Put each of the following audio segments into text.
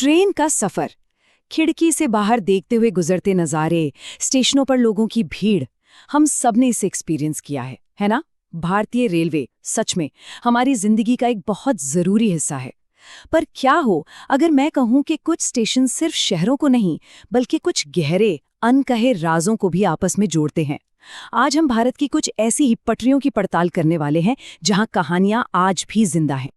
Train का सफर, खिड़की से बाहर देखते हुए गुजरते नज़ारे, स्टेशनों पर लोगों की भीड़, हम सब ने इसे एक्सपीरियंस किया है ना? भारतीय रेलवे सच में हमारी जिंदगी का एक बहुत जरूरी हिस्सा है। पर क्या हो अगर मैं कहूं कि कुछ स्टेशन सिर्फ शहरों को नहीं बल्कि कुछ गहरे अनकहे राजों को भी आपस में जोड़ते हैं। आज हम भारत की कुछ ऐसी ही पटरियों की पड़ताल करने वाले हैं जहां कहानियां आज भी जिंदा हैं।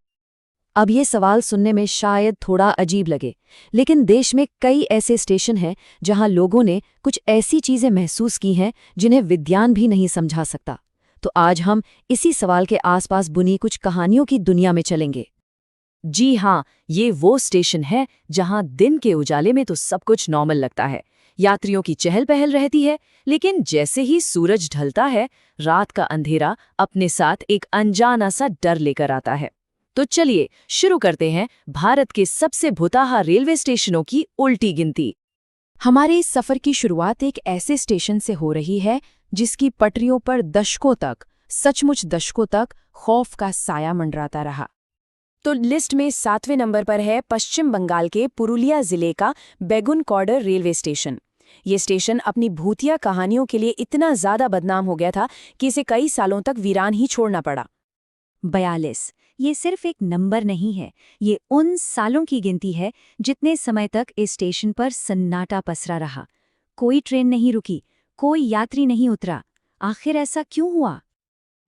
अब ये सवाल सुनने में शायद थोड़ा अजीब लगे, लेकिन देश में कई ऐसे स्टेशन हैं जहां लोगों ने कुछ ऐसी चीजें महसूस की हैं जिन्हें विज्ञान भी नहीं समझा सकता। तो आज हम इसी सवाल के आसपास बुनी कुछ कहानियों की दुनिया में चलेंगे। जी हाँ, ये वो स्टेशन है जहां दिन के उजाले में तो सब कुछ नॉर्मल लगता है, यात्रियों की चहल पहल रहती है, लेकिन जैसे ही सूरज ढलता है, रात का अंधेरा अपने साथ एक अनजाना सा डर लेकर आता है। तो चलिए शुरू करते हैं भारत के सबसे भुताहा रेलवे स्टेशनों की उल्टी गिनती। हमारे इस सफर की शुरुआत एक ऐसे स्टेशन से हो रही है जिसकी पटरियों पर दशकों तक, सचमुच दशकों तक, खौफ का साया मंडराता रहा। तो लिस्ट में 7वें नंबर पर है पश्चिम बंगाल के पुरुलिया जिले का बेगुनकॉडर रेलवे स्टेशन। ये स्टेशन अपनी भूतिया कहानियों के लिए इतना ज्यादा बदनाम हो गया था कि इसे कई सालों तक वीरान ही छोड़ना पड़ा। 42 ये सिर्फ एक नंबर नहीं है, ये उन सालों की गिनती है जितने समय तक इस स्टेशन पर सन्नाटा पसरा रहा। कोई ट्रेन नहीं रुकी, कोई यात्री नहीं उतरा। आखिर ऐसा क्यों हुआ?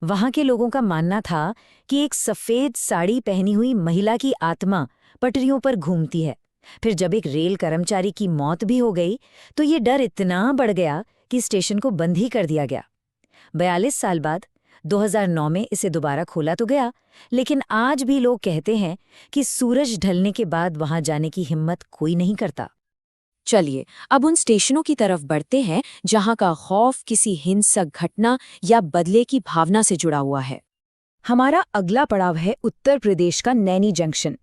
वहां के लोगों का मानना था कि एक सफेद साड़ी पहनी हुई महिला की आत्मा पटरियों पर घूमती है। फिर जब एक रेल कर्मचारी की मौत भी हो गई तो ये डर इतना बढ़ गया कि स्टेशन को बंद ही कर दिया गया। 42 साल बाद 2009 में इसे दोबारा खोला तो गया, लेकिन आज भी लोग कहते हैं कि सूरज ढलने के बाद वहां जाने की हिम्मत कोई नहीं करता। चलिए अब उन स्टेशनों की तरफ बढ़ते हैं जहां का खौफ किसी हिंसक घटना या बदले की भावना से जुड़ा हुआ है। हमारा अगला पड़ाव है उत्तर प्रदेश का नैनी जंक्शन।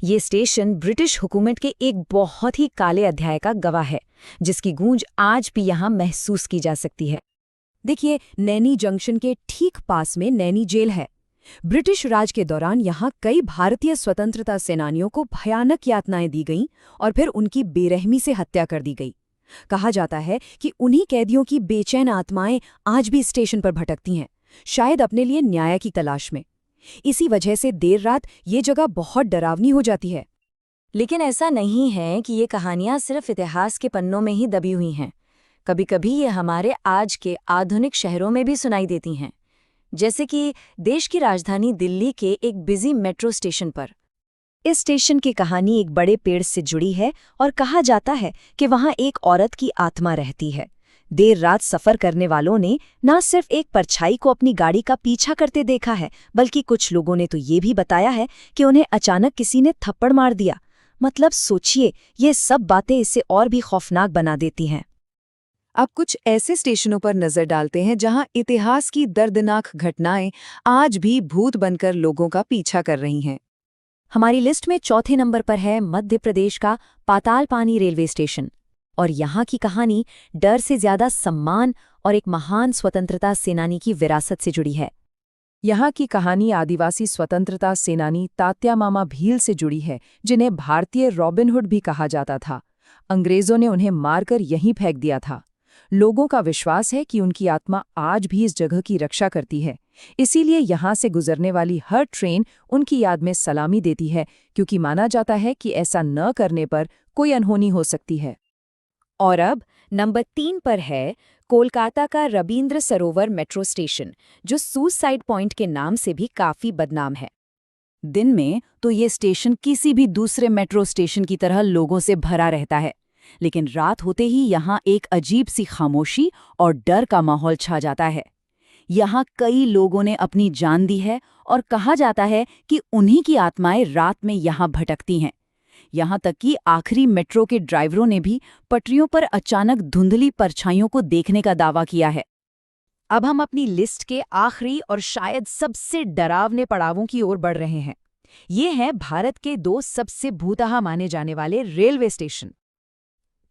ये स्टेशन ब्रिटिश हुकूमत के एक बहुत ही काले अध्याय का गवाह है, जिसकी गूंज आज भी यहां महसूस की जा सकती है। देखिए, नैनी जंक्शन के ठीक पास में नैनी जेल है। ब्रिटिश राज के दौरान यहाँ कई भारतीय स्वतंत्रता सेनानियों को भयानक यातनाएं दी गईं और फिर उनकी बेरहमी से हत्या कर दी गई। कहा जाता है कि उन्हीं कैदियों की बेचैन आत्माएं आज भी स्टेशन पर भटकती हैं, शायद अपने लिए न्याय की तलाश में। इसी वजह से देर रात ये जगह बहुत डरावनी हो जाती है। लेकिन ऐसा नहीं है कि ये कहानियां सिर्फ इतिहास के पन्नों में ही दबी हुई हैं। कभी कभी ये हमारे आज के आधुनिक शहरों में भी सुनाई देती हैं, जैसे कि देश की राजधानी दिल्ली के एक बिजी मेट्रो स्टेशन पर। इस स्टेशन की कहानी एक बड़े पेड़ से जुड़ी है और कहा जाता है कि वहां एक औरत की आत्मा रहती है। देर रात सफर करने वालों ने न सिर्फ एक परछाई को अपनी गाड़ी का पीछा करते देखा है, बल्कि कुछ लोगों ने तो ये भी बताया है कि उन्हें अचानक किसी ने थप्पड़ मार दिया। मतलब सोचिए, ये सब बातें इसे और भी खौफनाक बना देती हैं। अब कुछ ऐसे स्टेशनों पर नजर डालते हैं जहां इतिहास की दर्दनाक घटनाएं आज भी भूत बनकर लोगों का पीछा कर रही हैं। हमारी लिस्ट में चौथे नंबर पर है मध्य प्रदेश का पातालपानी रेलवे स्टेशन, और यहाँ की कहानी डर से ज्यादा सम्मान और एक महान स्वतंत्रता सेनानी की विरासत से जुड़ी है। यहाँ की कहानी आदिवासी स्वतंत्रता सेनानी तात्या मामा भील से जुड़ी है, जिन्हें भारतीय रॉबिनहुड भी कहा जाता था। अंग्रेजों ने उन्हें मारकर यहीं फेंक दिया था। लोगों का विश्वास है कि उनकी आत्मा आज भी इस जगह की रक्षा करती है, इसीलिए यहाँ से गुजरने वाली हर ट्रेन उनकी याद में सलामी देती है, क्योंकि माना जाता है कि ऐसा न करने पर कोई अनहोनी हो सकती है। और अब नंबर 3 पर है कोलकाता का रबींद्र सरोवर मेट्रो स्टेशन, जो सुसाइड पॉइंट के नाम से भी काफी बदनाम है। दिन में तो ये स्टेशन किसी भी दूसरे मेट्रो स्टेशन की तरह लोगों से भरा रहता है, लेकिन रात होते ही यहाँ एक अजीब सी खामोशी और डर का माहौल छा जाता है। यहाँ कई लोगों ने अपनी जान दी है और कहा जाता है कि उन्हीं की आत्माएं रात में यहाँ भटकती हैं। यहाँ तक कि आखिरी मेट्रो के ड्राइवरों ने भी पटरियों पर अचानक धुंधली परछाइयों को देखने का दावा किया है। अब हम अपनी लिस्ट के आखिरी और शायद सबसे डरावने पड़ावों की ओर बढ़ रहे हैं। ये हैं भारत के 2 सबसे भूतहा माने जाने वाले रेलवे स्टेशन।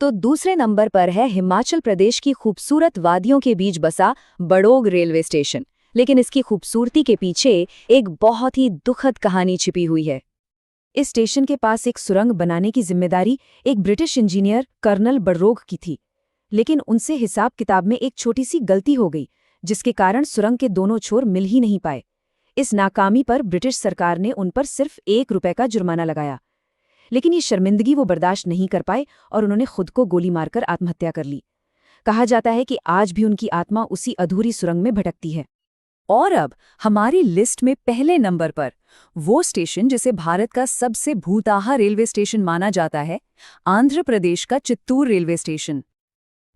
तो दूसरे नंबर पर है हिमाचल प्रदेश की खूबसूरत वादियों के बीच बसा बड़ोग रेलवे स्टेशन, लेकिन इसकी खूबसूरती के पीछे एक बहुत ही दुखद कहानी छिपी हुई है। इस स्टेशन के पास एक सुरंग बनाने की जिम्मेदारी एक ब्रिटिश इंजीनियर कर्नल बर्रोग की थी, लेकिन उनसे हिसाब किताब में एक छोटी सी गलती हो गई, जिसके कारण सुरंग के दोनों छोर मिल ही नहीं पाए। इस नाकामी पर ब्रिटिश सरकार ने उन पर सिर्फ 1 रुपए का जुर्माना लगाया, लेकिन ये शर्मिंदगी वो बर्दाश्त नहीं कर पाए और उन्होंने खुद को गोली मारकर आत्महत्या कर ली। कहा जाता है कि आज भी उनकी आत्मा उसी अधूरी सुरंग में भटकती है। और अब हमारी लिस्ट में पहले नंबर पर वो स्टेशन जिसे भारत का सबसे भूताहा रेलवे स्टेशन माना जाता है, आंध्र प्रदेश का चित्तूर रेलवे स्टेशन।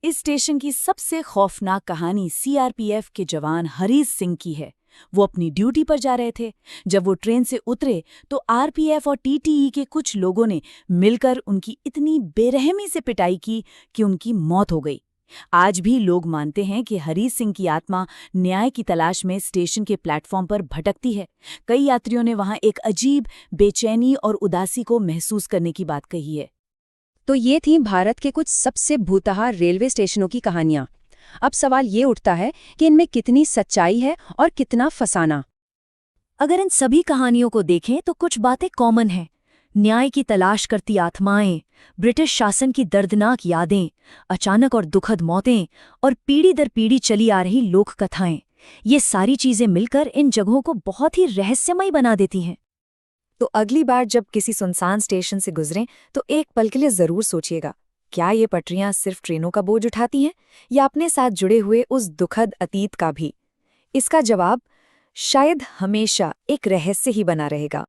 इस स्टेशन की सबसे खौफनाक कहानी सीआरपीएफ के जवान हरीश सिंह की है। वो अपनी ड्यूटी पर जा रहे थे। जब वो ट्रेन से उतरे तो आरपीएफ और टीटीई के कुछ लोगों ने मिलकर उनकी इतनी बेरहमी से पिटाई की कि उनकी मौत हो गई। आज भी लोग मानते हैं कि हरीश सिंह की आत्मा न्याय की तलाश में स्टेशन के प्लेटफॉर्म पर भटकती है। कई यात्रियों ने वहां एक अजीब बेचैनी और उदासी को महसूस करने की बात कही है। तो ये थी भारत के कुछ सबसे भूतहा रेलवे स्टेशनों की कहानियां। अब सवाल ये उठता है कि इनमें कितनी सच्चाई है और कितना फसाना। अगर इन सभी कहानियों को देखें तो कुछ बातें कॉमन हैं। न्याय की तलाश करती आत्माएं, ब्रिटिश शासन की दर्दनाक यादें, अचानक और दुखद मौतें और पीढ़ी दर पीढ़ी चली आ रही लोक कथाएं, ये सारी चीजें मिलकर इन जगहों को बहुत ही रहस्यमयी बना देती हैं। तो अगली बार जब किसी सुनसान स्टेशन से गुजरें तो एक पल के लिए जरूर सोचिएगा, क्या ये पटरियां सिर्फ ट्रेनों का बोझ उठाती हैं या अपने साथ जुड़े हुए उस दुखद अतीत का भी? इसका जवाब शायद हमेशा एक रहस्य ही बना रहेगा।